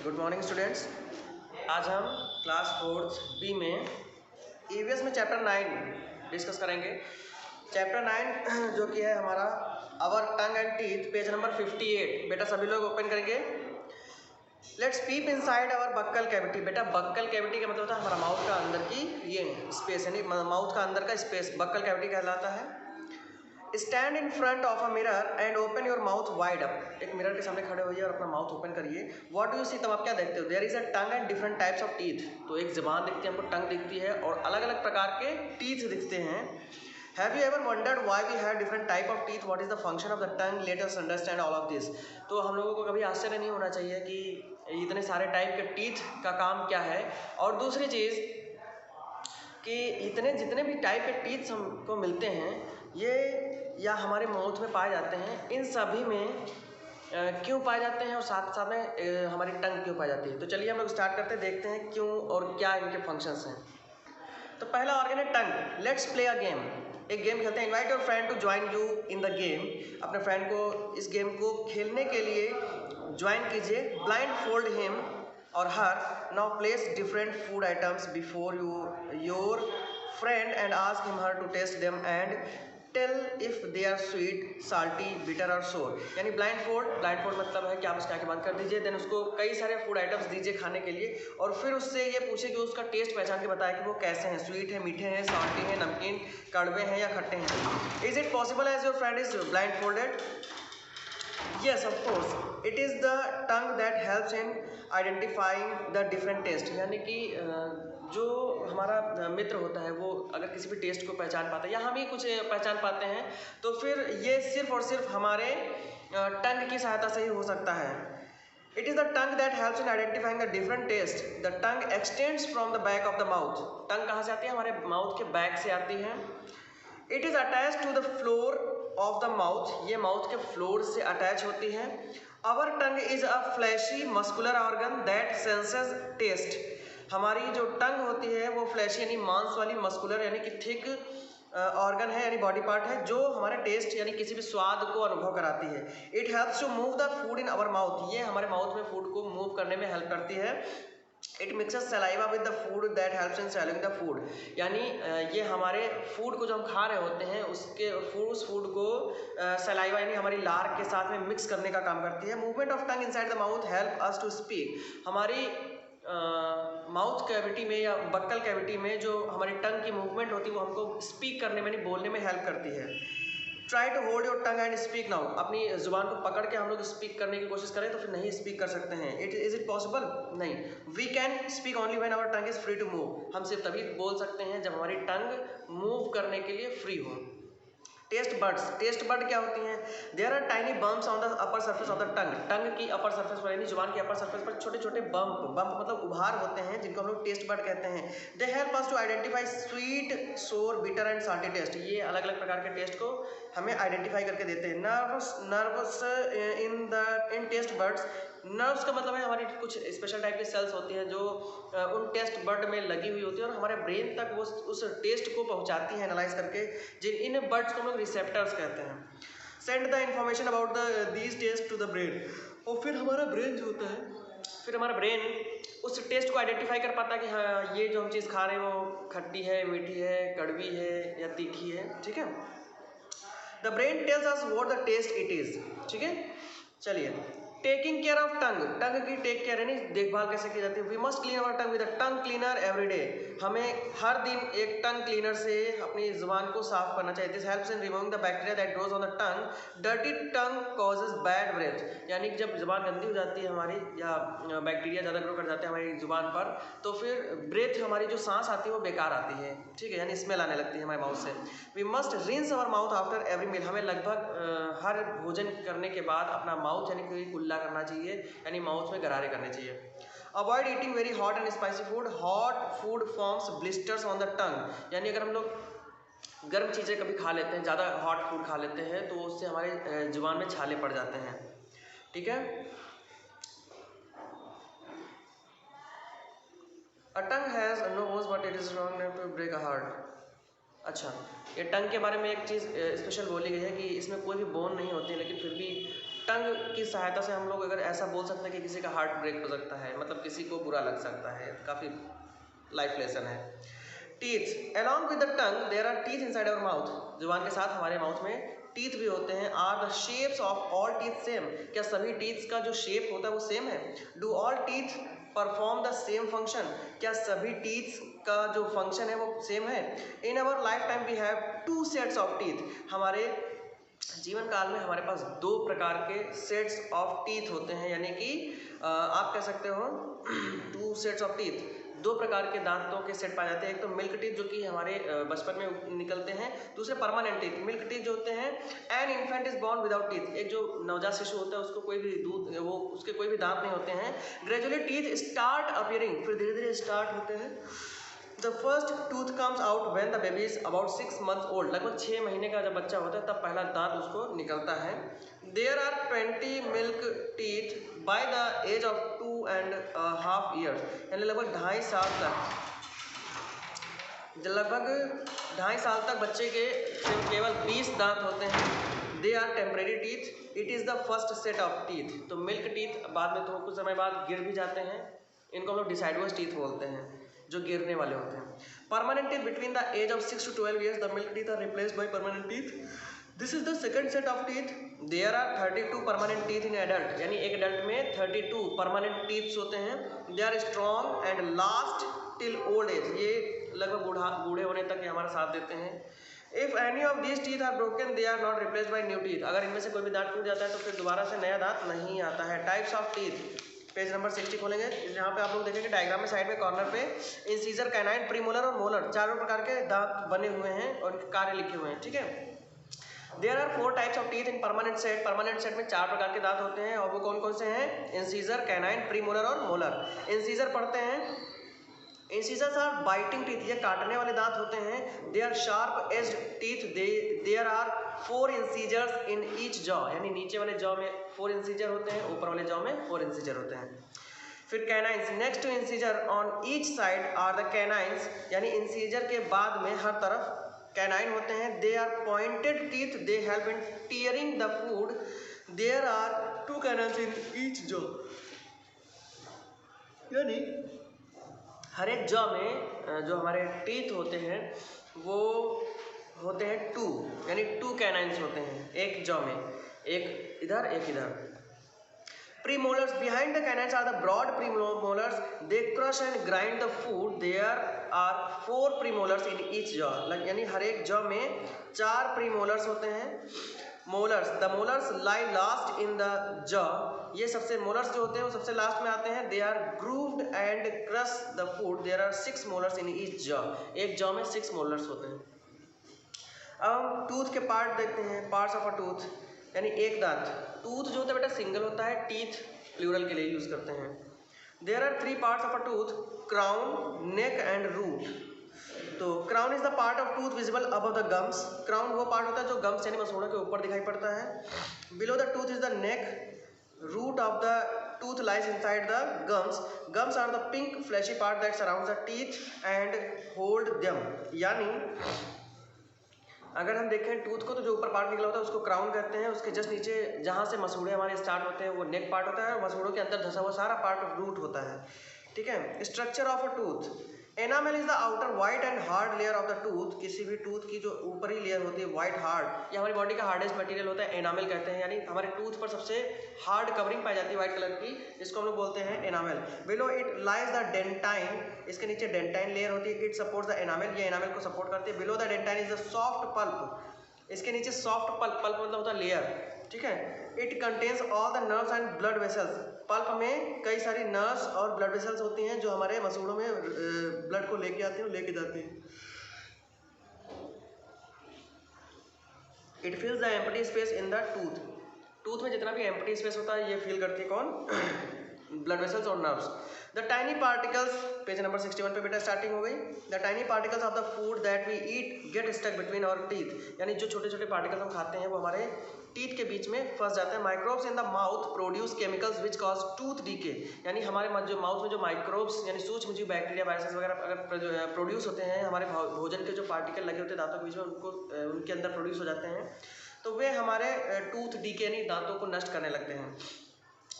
Good morning students. आज हम class 4th B में ईवीएस में चैप्टर 9 डिस्कस करेंगे। चैप्टर 9 जो कि है हमारा our tongue and teeth, page number 58। बेटा सभी लोग ओपन करेंगे। Let's peep inside our buccal cavity. बेटा बक्कल कैविटी का मतलब होता है हमारा माउथ का अंदर की ये स्पेस, यानी माउथ का अंदर का स्पेस बक्कल कैविटी कहलाता है। Stand in front of a mirror and open your mouth wide up. एक मिरर के सामने खड़े होइए और अपना माउथ ओपन करिए। व्हाट डू यू सी, तब आप क्या देखते हो? There is a tongue and different types of teeth. तो एक ज़बान दिखती है हमको, टंग दिखती है और अलग अलग प्रकार के टीथ दिखते हैं। Have you ever wondered why we have different type of teeth? What is the function of the tongue? Let us understand all of this. तो हम लोगों को कभी आश्चर्य नहीं होना चाहिए कि इतने सारे टाइप के टीथ का काम क्या है। और दूसरी चीज़ कि इतने जितने भी टाइप के टीथ हमको मिलते हैं ये या हमारे माउथ में पाए जाते हैं, इन सभी में क्यों पाए जाते हैं और साथ साथ में हमारी टंग क्यों पाई जाती है। तो चलिए हम लोग स्टार्ट करते हैं, देखते हैं क्यों और क्या इनके फंक्शंस हैं। तो पहला ऑर्गन है tongue. Let's play a game. एक गेम खेलते हैं। Invite your friend to join you in the game. अपने फ्रेंड को इस गेम को खेलने के लिए ज्वाइन कीजिए। ब्लाइंड फोल्ड हिम और her. Now place different food items before your friend and ask him her to taste them and tell if they are sweet, salty, bitter or sour। यानी blind fold मतलब है कि आप उसकी आंखें बंद कर दीजिए, देन उसको कई सारे फूड आइटम्स दीजिए खाने के लिए और फिर उससे ये पूछे कि उसका टेस्ट पहचान के बताए कि वो कैसे हैं, स्वीट है, मीठे हैं, साल्टी हैं, नमकीन, कड़वे हैं या खट्टे हैं। Is it possible as your friend is blindfolded? Yes, of course. It is the tongue that helps in identifying the different taste। यानी कि जो हमारा मित्र होता है वो अगर किसी भी टेस्ट को पहचान पाता है या हम ही कुछ पहचान पाते हैं तो फिर ये सिर्फ और सिर्फ हमारे टंग की सहायता से ही हो सकता है। It is the tongue that helps in identifying the different taste. The tongue extends from the back of the mouth। टंग कहाँ से आती है? हमारे माउथ के बैक से आती है। It is attached to the floor of the mouth। ये माउथ के फ्लोर से अटैच होती है। Our tongue is a fleshy muscular organ that senses taste। हमारी जो टंग होती है वो फ्लैशी यानी मांस वाली, मस्कुलर यानी कि थिक ऑर्गन है यानी बॉडी पार्ट है जो हमारे टेस्ट यानी किसी भी स्वाद को अनुभव कराती है। It helps to move the food in our mouth. ये हमारे माउथ में फूड को मूव करने में हेल्प करती है। It mixes saliva with the food that helps in swallowing the food. यानी ये हमारे फूड को जो हम खा रहे होते हैं उस फूड को सलाइवा यानी हमारी लार के साथ में मिक्स करने का काम करती है। Movement of tongue inside the mouth help us to speak. हमारी माउथ कैविटी में या बक्कल कैविटी में जो हमारी टंग की मूवमेंट होती है वो हमको स्पीक करने में यानी बोलने में हेल्प करती है। Try to hold your tongue and speak now. अपनी जुबान को पकड़ के हम लोग स्पीक करने की कोशिश करें तो फिर नहीं स्पीक कर सकते हैं। Is it possible? नहीं। We can speak only when our tongue is free to move. हम सिर्फ तभी बोल सकते हैं जब हमारी टंग मूव करने के लिए फ्री हो। Taste buds. टेस्ट बर्ड क्या होती हैं? There are tiny bumps on the upper surface of the tongue. Tongue की अपर सर्फेस पर यानी जुबान की अपर सर्फेस पर छोटे छोटे बम्प मतलब उभार होते हैं जिनको हम लोग टेस्ट बर्ड कहते हैं। They help us to identify sweet, sour, bitter and salty taste. ये अलग अलग प्रकार के टेस्ट को हमें आइडेंटिफाई करके देते हैं। नर्व्स इन टेस्ट बर्ड्स। नर्व्स का मतलब है हमारी कुछ स्पेशल टाइप की सेल्स होती हैं जो उन टेस्ट बर्ड में लगी हुई होती है और हमारे ब्रेन तक वो उस टेस्ट को पहुंचाती हैं एनालाइज करके। इन बर्ड्स को हम लोग रिसेप्टर्स कहते हैं। Send the information about these taste to the brain. और फिर हमारा ब्रेन जो होता है, फिर हमारा ब्रेन उस टेस्ट को आइडेंटिफाई कर पाता है कि हाँ ये जो हम चीज़ खा रहे हैं वो खट्टी है, मीठी है, कड़वी है या तीखी है। ठीक है। The brain tells us what the taste it is. ठीक है। चलिए, taking care of tongue. Tongue की टेक केयर यानी देखभाल कैसे की जाती है? We must clean our tongue with a tongue cleaner every day. हमें हर दिन एक टंग क्लीनर से अपनी जुबान को साफ करना चाहिए। This helps in removing the bacteria that grows on the tongue. Dirty tongue causes bad breath. यानी कि जब जुबान गंदी हो जाती है हमारी या बैक्टीरिया ज़्यादा ग्रो कर जाते हैं हमारी जुबान पर तो फिर ब्रेथ हमारी जो सांस आती है वो बेकार आती है। ठीक है, यानी स्मेल आने लगती है हमारे माउथ से। We must rinse our mouth after every meal. हमें लगभग हर भोजन करने के बाद अपना माउथ यानी कि कुल्ला करना चाहिए यानी माउथ में गरारे करने चाहिए। Avoid eating very hot and spicy food. Hot food forms blisters on the टंग। यानी अगर हम लोग गर्म चीज़ें कभी खा लेते हैं, ज़्यादा हॉट फूड खा लेते हैं तो उससे हमारे जुबान में छाले पड़ जाते हैं। ठीक है। A tongue has no bones but it is wrong to break a heart. अच्छा, ये टंग के बारे में एक चीज़ स्पेशल बोली गई है कि इसमें कोई भी बोन नहीं होती लेकिन फिर भी टंग की सहायता से हम लोग अगर ऐसा बोल सकते हैं कि किसी का हार्ट ब्रेक हो सकता है, मतलब किसी को बुरा लग सकता है, काफ़ी लाइफ लेसन है। Teeth, along with the tongue there are teeth inside our mouth, जुबान के साथ हमारे माउथ में टीथ भी होते हैं। Are the shapes of all teeth same, क्या सभी टीथ का जो शेप होता है वो सेम है? Do all teeth perform the same function, क्या सभी टीथ का जो फंक्शन है वो सेम है? In our lifetime we have 2 sets of teeth, हमारे जीवन काल में हमारे पास 2 प्रकार के सेट्स ऑफ टीथ होते हैं, यानी कि आप कह सकते हो 2 सेट्स ऑफ टीथ, 2 प्रकार के दांतों के सेट पाए जाते हैं। एक तो मिल्क टीथ जो कि हमारे बचपन में निकलते हैं, दूसरे परमानेंट टीथ। मिल्क टीथ जो होते हैं, an infant is born without teeth, एक जो नवजात शिशु होता है उसको कोई भी दूध वो उसके कोई भी दांत नहीं होते हैं। ग्रेजुअली टीथ स्टार्ट अपीयरिंग, फिर धीरे धीरे स्टार्ट होते हैं। The first tooth comes out when the baby is about 6 months old, लगभग 6 महीने का जब बच्चा होता है तब पहला दांत उसको निकलता है। There are 20 milk teeth by the age of 2.5 years, यानी लगभग 2.5 साल तक, लगभग 2.5 साल तक बच्चे के केवल 20 दांत होते हैं। They are temporary teeth, it is the first set of teeth. तो मिल्क टीथ बाद में तो कुछ समय बाद गिर भी जाते हैं, इनको हम लोग डिसाइडुअस टीथ बोलते हैं, जो गिरने वाले होते हैं। Permanent teeth, between the age of 6 to 12 years the milk teeth are replaced by permanent teeth. This is the second set of teeth. There are 32 permanent teeth in adult, यानी एक एडल्ट में 32 परमानेंट टीथ्स होते हैं। They are strong and last till old age, ये लगभग बूढ़े होने तक ये हमारा साथ देते हैं। If any of these teeth are broken they are not replaced by new teeth, अगर इनमें से कोई भी दांत टूट जाता है तो फिर दोबारा से नया दांत नहीं आता है। Types of teeth, page number 60 खोलेंगे, यहाँ पे आप लोग देखेंगे डायग्राम में साइड में कॉर्नर पे इंसीजर, कैनाइन, प्रीमोलर और मोलर, चारों प्रकार के दांत बने हुए हैं और कार्य लिखे हुए हैं, ठीक है। There are 4 types of teeth in permanent set, permanent set में 4 प्रकार के दांत होते हैं, और वो कौन कौन से हैं? इंसीजर, कैनाइन, प्रीमोलर और मोलर। इंसीजर पढ़ते हैं, इंसीजर्स आर बाइटिंग टीथ, ये काटने वाले दांत होते हैं। They are sharp edged teeth, there are 4 incisors in each jaw, यानी नीचे वाले जॉ में 4 इंसीजर होते हैं, ऊपर वाले जॉ में 4 इंसीजर होते हैं। फिर canines, next to incisor on each side are the canines, यानी इंसीजर के बाद में हर तरफ कैनाइन होते हैं। They are pointed teeth, they help in tearing the food. There are 2 canines in each jaw, यानी हर एक जॉ में जो हमारे टीथ होते हैं वो होते हैं 2, यानी 2 कैनाइंस होते हैं एक जॉ में, एक इधर एक इधर। Premolars, behind the canines are the broad premolars, they crush and grind the food. There are 4 premolars in each jaw, यानी हर एक जॉ में 4 प्रीमोलर्स होते हैं। Molars, the molars lie last in the jaw, ये सबसे मोलर्स जो होते हैं वो सबसे लास्ट में आते हैं। They are grooved and crush the food. There are 6 molars in each jaw, एक जॉ में 6 मोलर्स होते हैं। अब हम टूथ के पार्ट देखते हैं, पार्ट्स ऑफ अ टूथ, यानी एक दांत। टूथ जो होता है बेटा सिंगल होता है, टीथ प्लूरल के लिए यूज करते हैं। There are 3 parts of a tooth, crown, neck and root. तो crown is the part of tooth visible above the gums, crown वो पार्ट होता है जो गम्स यानी मसूड़ों के ऊपर दिखाई पड़ता है। Below the tooth is the neck, root of the tooth lies inside the gums. Gums are the pink fleshy part that surrounds the teeth and hold them. यानी अगर हम देखें टूथ को तो जो ऊपर पार्ट निकला होता है उसको क्राउन कहते हैं, उसके जस्ट नीचे जहाँ से मसूड़े हमारे स्टार्ट होते हैं वो नेक पार्ट होता है, और मसूड़ों के अंदर धंसा हुआ सारा पार्ट रूट होता है, ठीक है। Structure of a tooth, enamel is the outer white and hard layer of the tooth, किसी भी टूथ की जो ऊपरी लेयर होती है वाइट हार्ड, ये हमारी बॉडी का हार्डेस्ट मटेरियल होता है, एनामेल कहते हैं, यानी हमारे टूथ पर सबसे हार्ड कवरिंग पाई जाती है वाइट कलर की, इसको हम लोग बोलते हैं enamel. Below it lies the dentine, इसके नीचे डेंटाइन लेयर होती है, इट सपोर्ट्स द एनामेल, ये एनामेल को सपोर्ट करती है। Below the dentine is the soft pulp, इसके नीचे सॉफ्ट पल्प, पल्प मतलब होता है लेयर, ठीक है। It contains all the nerves and blood vessels, pulp में कई सारी नर्व्स और ब्लड वेसल्स होती हैं जो हमारे मसूड़ों में ब्लड को लेके आती हैं और लेके जाती हैं। It फिल्स the empty space in the tooth, tooth में जितना भी एम्प्टी स्पेस होता है ये फिल करती है कौन? ब्लड वेसल्स और nerves. The tiny particles, page number 61 पे बेटा स्टार्टिंग हो गई। The tiny particles of the food that we eat get stuck between our teeth, यानी जो छोटे छोटे पार्टिकल्स हम खाते हैं वो हमारे टीथ के बीच में फंस जाते हैं। Microbes in the mouth produce chemicals which cause tooth decay, यानी हमारे जो माउथ में जो माइक्रोब्स यानी सूक्ष्म जीव बैक्टीरिया वायरसेस वगैरह अगर प्रोड्यूस होते हैं, हमारे भोजन के जो पार्टिकल लगे होते हैं दांतों के बीच में उनको उनके अंदर प्रोड्यूस हो जाते हैं तो वे हमारे टूथ डीके यानी दांतों को नष्ट करने लगते हैं।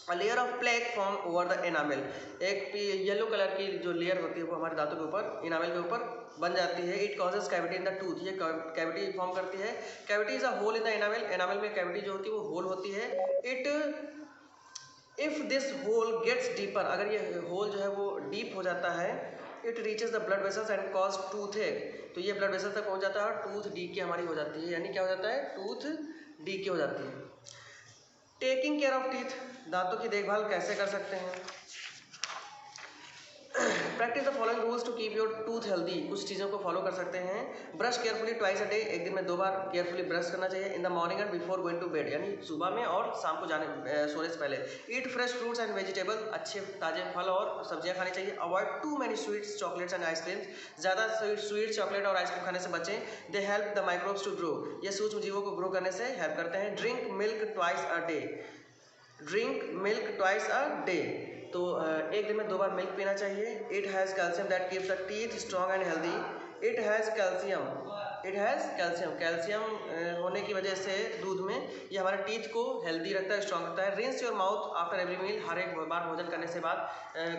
A layer of plaque form over the enamel, एक येलो कलर की जो लेयर होती है वो हमारे दांतों के ऊपर इनामल के ऊपर बन जाती है। It causes cavity in the tooth, ये कैविटी फॉर्म करती है। Cavity is a hole in the enamel, enamel में कैविटी जो होती है वो होल होती है। If this hole gets deeper, अगर ये होल जो है वो डीप हो जाता है, it reaches the blood vessels and cause tooth एक, तो ये ब्लड वेसल तक पहुंच जाता है और टूथ डीके हमारी हो जाती है, यानी क्या हो जाता है, टूथ डीके हो जाती है। टेकिंग केयर ऑफ टीथ, दांतों की देखभाल कैसे कर सकते हैं। Practice the following rules to keep your tooth healthy, कुछ चीज़ों को फॉलो कर सकते हैं। Brush carefully twice a day, एक दिन में 2 बार केयरफुली ब्रश करना चाहिए। In the morning and before going to bed, यानी सुबह में और शाम को सोने से पहले। Eat fresh fruits and vegetable, अच्छे ताजे फल और सब्जियां खानी चाहिए। Avoid too many sweets, chocolates and ice creams, ज़्यादा स्वीट चॉकलेट और आइसक्रीम खाने से बचें। They help the microbes to grow, ये सूक्ष्म जीवों को ग्रो करने से हेल्प करते हैं। Drink milk twice a day, drink milk twice a day, तो एक दिन में 2 बार मिल्क पीना चाहिए। It has calcium that keeps the teeth strong and healthy. It has calcium, calcium होने की वजह से दूध में ये हमारे टीथ को हेल्दी रखता है, स्ट्रॉन्ग रखता है। Rinse your mouth after every meal, हर एक बार भोजन करने से बाद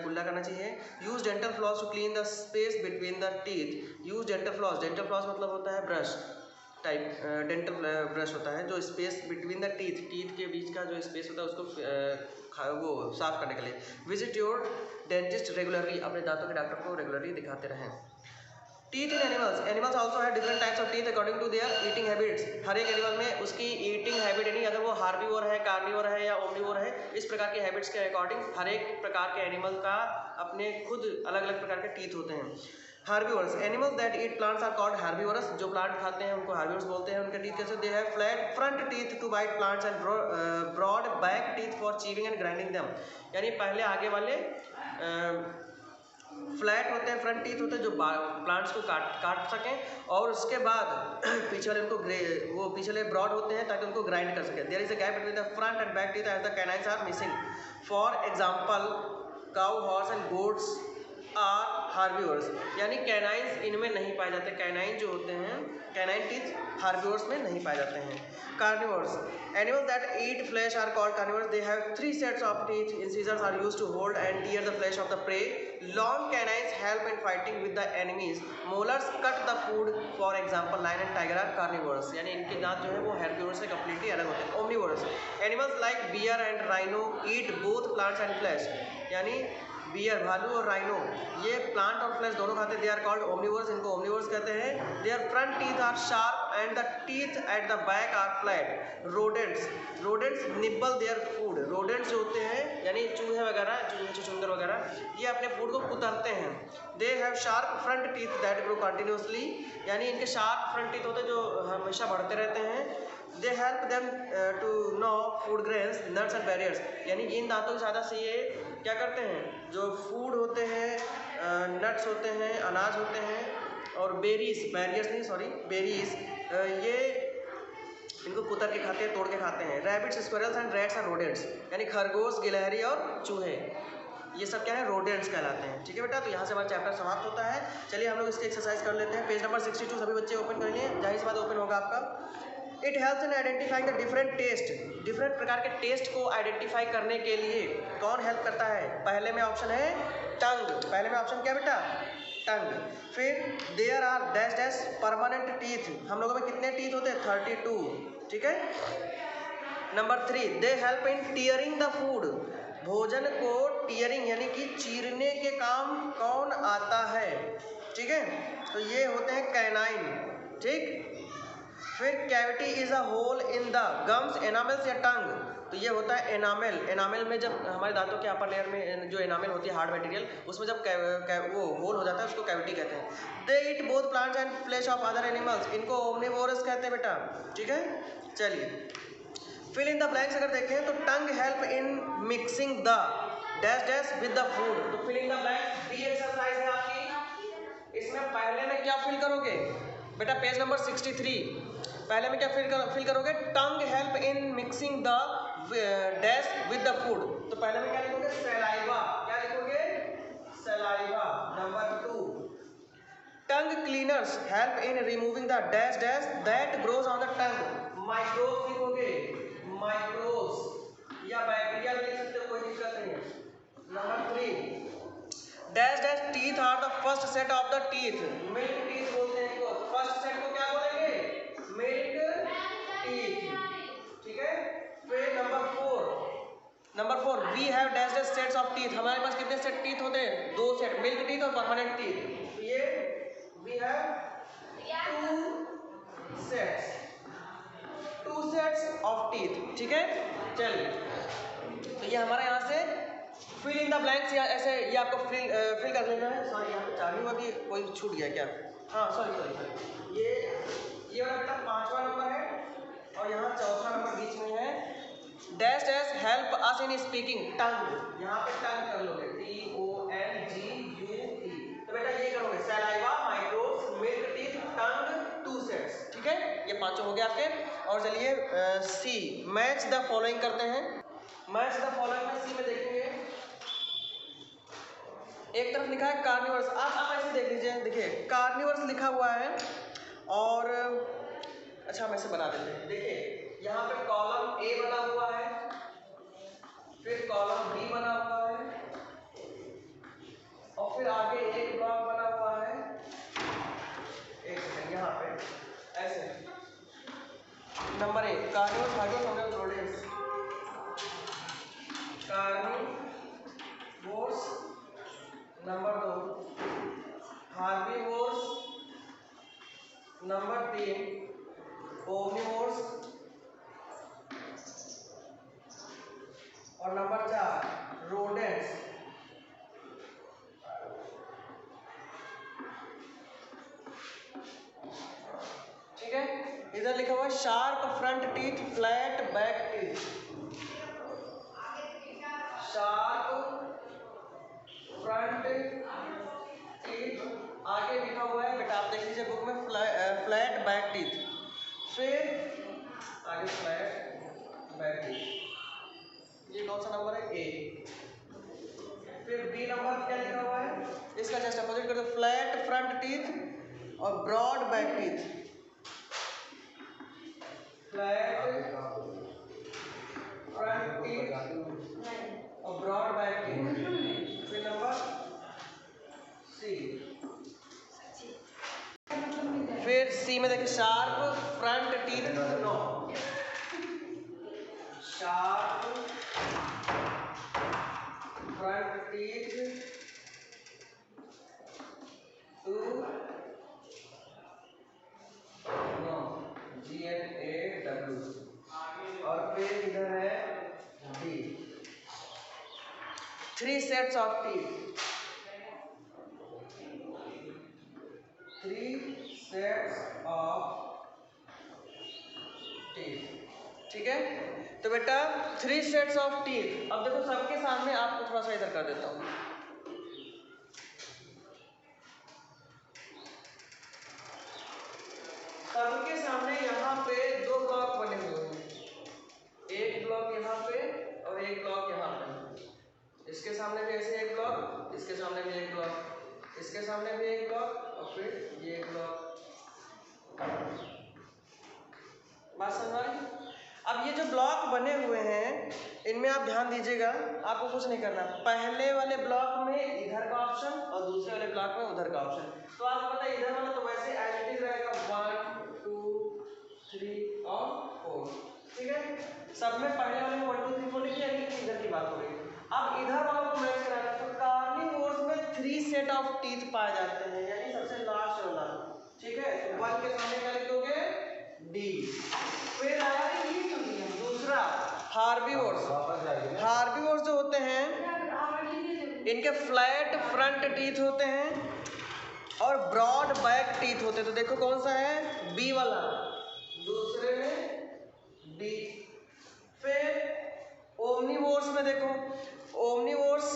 कुल्ला करना चाहिए। Use dental floss to clean the space between the teeth, use dental floss, dental floss मतलब होता है ब्रश टाइप, डेंटल ब्रश होता है जो स्पेस बिटवीन द टीथ के बीच का जो स्पेस होता है उसको वो साफ करने के लिए। विजिट योर डेंटिस्ट रेगुलरली, अपने दांतों के डॉक्टर को रेगुलरली दिखाते रहें। Teeth in animals, animals also have different types of teeth according to their eating habits, हर एक एनिमल में उसकी ईटिंग हैबिट, यानी अगर वो हार्बीवोर है, कार्निवोर है या ओमनीवोर है, इस प्रकार के हैबिट्स के अकॉर्डिंग हर एक प्रकार के एनिमल का अपने खुद अलग अलग प्रकार के टीथ होते हैं। Herbivorous, animals that eat plants are called herbivorous, जो प्लांट खाते हैं उनको हार्बीवोरस बोलते हैं। उनके टीथ कैसे, they have flat front teeth to bite plants and broad back teeth for chewing and grinding them, यानी पहले आगे वाले फ्लैट होते हैं, फ्रंट टीथ होते हैं जो प्लांट्स को काट सकें, और उसके बाद पीछे वाले उनको वो पीछे वाले ब्रॉड होते हैं ताकि उनको ग्राइंड कर सकें। There is a gap between the front and back teeth as the canines are missing. For example cow, horse and goats are herbivorous, यानी कैनाइन्स इनमें नहीं पाए जाते, कैनाइन जो होते हैं, कैनाइन टीथ हार्बीवोरस में नहीं पाए जाते हैं। Carnivorous, animals that eat flesh are called carnivorous, they have 3 sets of teeth, incisors are used to hold and tear the flesh of the prey. Long canines help in fighting with the enemies. Molars cut the food, for example lion and tiger are carnivorous, यानी इनके दांत जो है वो हेर्बिवोरस से completely अलग होते हैं। Omnivorous, animals like bear and rhino eat both plants and flesh, यानी बियर, भालू और राइनो ये प्लांट और फ्लैश दोनों खाते हैं। दे आर कॉल्ड ओमनीवोरस, इनको ओमनीवोरस कहते हैं। Their front teeth are sharp and the teeth at the back are flat. Rodents nibble their food, rodents जो होते हैं यानी चूहे वगैरह, चुचुंदर वगैरह, ये अपने फूड को कुतरते हैं। They have sharp front teeth that grow continuously, यानी इनके शार्प फ्रंट टीथ होते हैं जो हमेशा बढ़ते रहते हैं। They help them to gnaw food grains, nuts and berries, यानी इन दांतों की सहायता से ये क्या करते हैं, जो फूड होते हैं, नट्स होते हैं, अनाज होते हैं, और बेरीज, बैरियर्स नहीं सॉरी बेरीज, ये इनको कुतर के खाते हैं, तोड़ के खाते हैं। Rabbits, squirrels and rats are rodents, यानी खरगोश, गिलहरी और चूहे, ये सब क्या है, रोडेंट्स कहलाते हैं। ठीक है बेटा, तो यहाँ से हमारा चैप्टर समाप्त होता है। चलिए हम लोग इसकी एक्सरसाइज कर लेते हैं। पेज नंबर 62 सभी बच्चे ओपन कर लिए, जाहिर सी बात ओपन होगा आपका। It helps in identifying the different taste, different प्रकार के टेस्ट को आइडेंटिफाई करने के लिए कौन हेल्प करता है। पहले में ऑप्शन है टंग, पहले में ऑप्शन क्या बेटा, टंग। फिर there are dash dash permanent teeth, हम लोगों में कितने टीथ होते हैं, 32, ठीक है। Number 3, they help in tearing the food, भोजन को टीयरिंग यानी कि चीरने के काम कौन आता है, ठीक है, तो ये होते हैं कैनाइन, ठीक। फिर cavity is a hole in the gums, enamels या टंग, तो ये होता है एनामल, एनामल में जब हमारे दांतों के अपर लेयर में जो एनामल होती है, हार्ड मटेरियल, उसमें जब वो होल हो जाता है उसको कैविटी कहते हैं। They eat both plants and flesh of other animals, इनको ओमनीवोरस कहते हैं बेटा, ठीक है। चलिए फिल इन द ब्लैंक्स अगर देखें तो tongue help in mixing the dash dash with the food, तो fill in the blanks D exercise है आपकी। इसमें पहले में क्या फिल करोगे बेटा, पेज नंबर 63, पहले में क्या फिल करोगे, tongue help in mixing the dash with the food, तो पहले में क्या लिखोगे, सलाइवा, क्या लिखोगे, saliva. Number 2, tongue cleaners help in removing the dash dash that grows on the tongue, microbes लिखोगे, माइक्रोब्स या बैक्टीरिया भी लिख सकते हो, कोई दिक्कत नहीं है। Number 3 dash dash teeth are the first set of the teeth, milk teeth बोलते हैं इनको। फर्स्ट सेट को क्या बोलेंगे? मिल्क टीथ, ठीक है। फिर number 4 we have dash dash sets of teeth, हमारे पास कितने सेट टीथ होते हैं? 2 सेट, मिल्क टीथ और परमानेंट टीथ। तो ये we have 2 sets of teeth, ठीक है। चलिए, तो ये हमारे यहाँ से फिल इन द ब्लैंक्स, या ऐसे ये आपको फिल कर लेना है। सॉरी, यहाँ पे चाबी हुआ भी कोई छूट गया क्या? हाँ सॉरी, ये वाला बेटा 5वां नंबर है और यहाँ 4था नंबर बीच में है। Dash dash help us in speaking, tongue, यहाँ पे टंग कर लोगे, TONGUE। तो बेटा ये करोगे, सलाइवा, माइक्रोब्स, मिल्क टीथ, टंग, 2 सेट्स, ठीक है। ये 5 हो गए आपके। और चलिए सी, मैच द फॉलोइंग करते हैं। मैच द फॉलोइंग में सी में देखेंगे, एक तरफ लिखा है कार्निवर्स, आप ऐसे देख लीजिए, देखिए कार्निवर्स लिखा हुआ है और अच्छा हम ऐसे बना देते हैं। देखिए यहाँ पे कॉलम ए बना हुआ है, फिर कॉलम बी बना हुआ है और फिर आगे एक ब्लॉक बना हुआ है। एक सेकंड, यहाँ पे ऐसे number 1 carnivores, herbivores, rodents, carnivores. Number 2 herbivores. Number 3 omnivores और नंबर 4 रोडेंट्स। ठीक है, इधर लिखा हुआ है sharp front teeth, flat back teeth. Sharp front teeth, आगे लिखा हुआ है बेटा, आप देख लीजिए बुक में, फ्लैट बैक टीथ। फिर आगे फ्लैट बैक टीथ, ये कौन सा नंबर है? ए। फिर बी नंबर क्या लिखा हुआ है? इसका जस्ट अपोजिट कर दो, फ्लैट फ्रंट टीथ और broad back teeth. Flat front teeth और ब्रॉड बैक टीथ। फिर नंबर सी, फिर सी में देखिए sharp front teeth, no, sharp front teeth 2 no, GNAW। और फिर इधर है D, 3 sets of teeth, 3 sets of teeth, ठीक है। तो बेटा 3 सेट्स ऑफ टीथ। अब देखो सबके सामने आपको थोड़ा सा इधर कर देता हूँ, सबके सामने यहाँ पे 2 ब्लॉक बने हुए हैं, एक ब्लॉक यहाँ पे और एक ब्लॉक यहाँ पे। इसके सामने भी ऐसे एक ब्लॉक, इसके सामने भी एक ब्लॉक, इसके सामने भी एक ब्लॉक और फिर ये एक ब्लॉक। बात समझ आ रही? अब ये जो ब्लॉक बने हुए हैं इनमें आप ध्यान दीजिएगा, आपको कुछ नहीं करना। पहले वाले ब्लॉक में इधर का ऑप्शन और दूसरे वाले ब्लॉक में उधर का ऑप्शन। तो आपको पता है इधर वाला तो वैसे एज इट इज रहेगा 1 2 3 और 4, ठीक है। सब में पहले वाले में 1 2 3 4 लिखिए, इधर की बात हो रही है। अब इधर वालों को मैच कराना है, तो कार्निवोर्स में 3 सेट ऑफ टीथ पाए जाते हैं, यानी सबसे लास्ट वाला, ठीक है। 1 के सामने क्या लिखोगे? डी। फिर आया दूसरा हार्बिवोर्स। हार्बिवोर्स जो होते हैं इनके फ्लैट फ्रंट टीथ होते हैं और ब्रॉड बैक टीथ होते हैं। तो देखो कौन सा है? बी वाला, दूसरे में डी। फिर ओमनिवोर्स में देखो, ओमनिवोर्स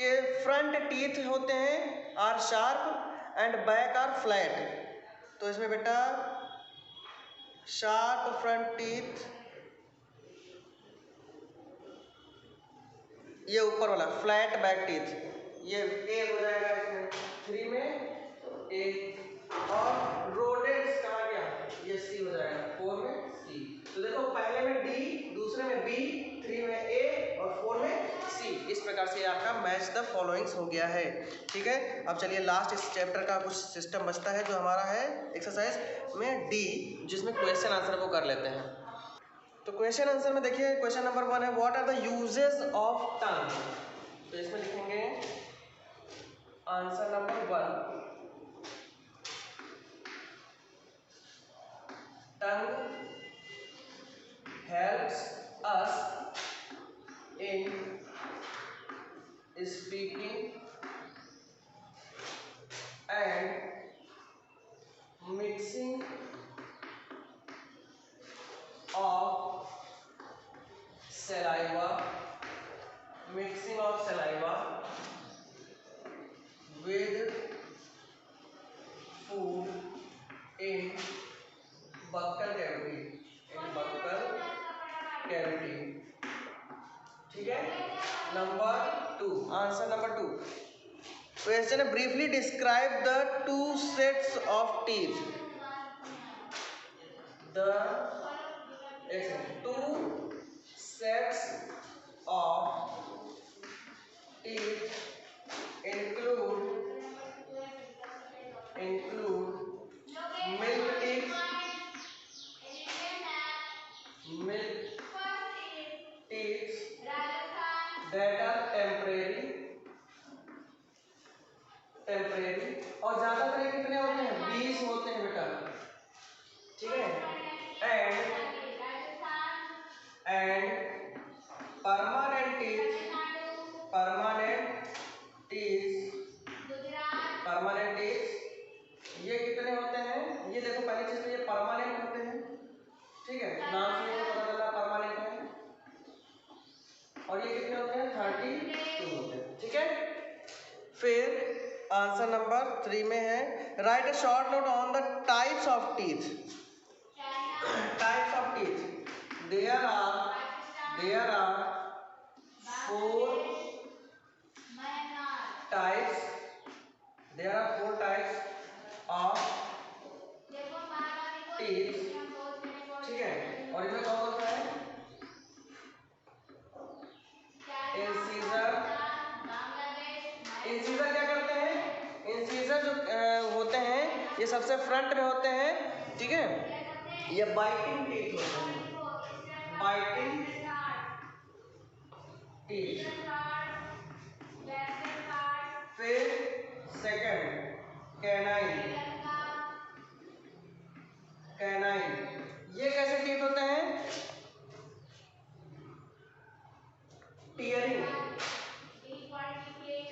के फ्रंट टीथ होते हैं are sharp and back are flat. तो इसमें बेटा शार्प फ्रंट टीथ, ये ऊपर वाला फ्लैट बैक टीथ, ये ए हो जाएगा इसमें 3 में ए। और रोडेंट्स कहाँ गया? ये सी हो जाएगा 4 में सी। तो देखो पहले में डी, दूसरे में बी, 3 में ए और 4 में सी। इस प्रकार से आपका मैच द फॉलोइंग्स हो गया है। ठीक है, अब चलिए लास्ट इस चैप्टर का कुछ सिस्टम बचता है जो हमारा है एक्सरसाइज में डी, जिसमें क्वेश्चन आंसर को कर लेते हैं। तो क्वेश्चन आंसर में देखिए क्वेश्चन नंबर 1 है what are the uses of tongue. तो इसमें लिखेंगे answer number 1, tongue helps us in speaking and mixing of saliva with food in buccal cavity। ठीक है, नंबर 2, आंसर नंबर 2 क्वेश्चन है briefly describe the 2 sets of teeth. The 2 sets of teeth include milk teeth that are temporary और ज्यादातर ये कितने होते हैं, 20 होते हैं बेटा। ठीक है, एंड permanent teeth ये कितने होते हैं, ये देखो पहली चीज तो ये परमानेंट होते हैं। ठीक है, नाम से ये पता चला परमानेंट है। और ये कितने होते हैं, 32 होते हैं। ठीक है, फिर आंसर नंबर 3 में है write a short note on the types of teeth. Types of teeth, there are 4 types of teeth। ठीक है, और इसमें कौन कौन सा है, इंसीजर क्या करते हैं, इंसीजर जो होते हैं ये सबसे फ्रंट में होते हैं। ठीक है, ये बाइटिंग टीथ होते हैं, बाइटिंग टीथ।